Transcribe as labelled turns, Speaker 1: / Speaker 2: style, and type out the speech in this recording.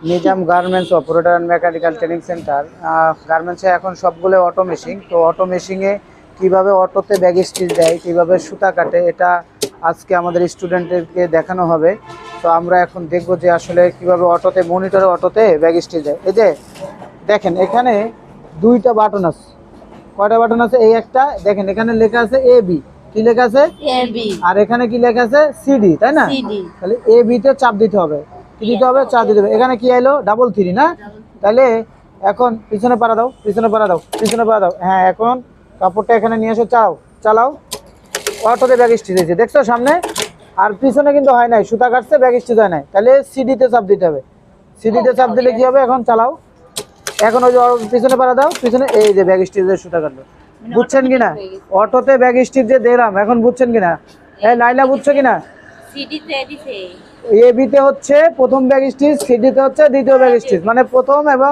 Speaker 1: Nizam garments operator and mechanical training centre. গার্মেন্টসে এখন সবগুলো অটো মেশিন, তো অটো মেশিনে কীভাবে অটোতে ব্যাগ স্টিচ দেয়, কীভাবে সুতা কাটে, এটা আজকে আমাদের স্টুডেন্টদেরকে দেখানো হবে। তো আমরা এখন দেখব যে আসলে কীভাবে অটোতে, মনিটরে অটোতে ব্যাগ স্টিচ দেয়। এই যে দেখেন এখানে দুইটা বাটন আছে। কয়টা বাটন আছে? এই একটা দেখেন, এখানে লেখা আছে এ বি। কি লেখা আছে?
Speaker 2: A B.
Speaker 1: আর এখানে কি লেখা আছে? সিডি, তাই না? তাহলে এ বি তে চাপ দিতে হবে। কি দিতে হবে? চাপ দিতে হবে। এখানে কি আইলো? ডাবল থ্রি না? তাহলে এখন পিছনে পাড়া দাও, পিছনে পাড়া দাও, পিছনে পাড়া দাও। হ্যাঁ, এখন কাপড়টা এখানে নিয়ে এসে চালাও। অটোতে ব্যাগ স্টিচ হয়েছে, দেখছো সামনে? আর পিছনে কিন্তু হয় নাই, সুতা কাটছে, ব্যাগ স্টিচ হয় নাই। তাহলে সিডিতে চাপ দিতে হবে। সিডিতে চাপ দিলে কি হবে? এখন চালাও। এখন ওই যে পিছনে পাড়া দাও, পিছনে, এই যে ব্যাগ স্টিচের সুতা কাটলো। বুঝছেন কিনা? অটোতে ব্যাগ স্টিচ যে দিলাম, এখন বুঝছেন কিনা? এই লাইলা, বুঝছো কিনা? এ বিতে হচ্ছে প্রথম ব্যাগ স্টিচ, সিডিতে হচ্ছে দ্বিতীয় ব্যাগ স্টিচ, মানে প্রথম এবং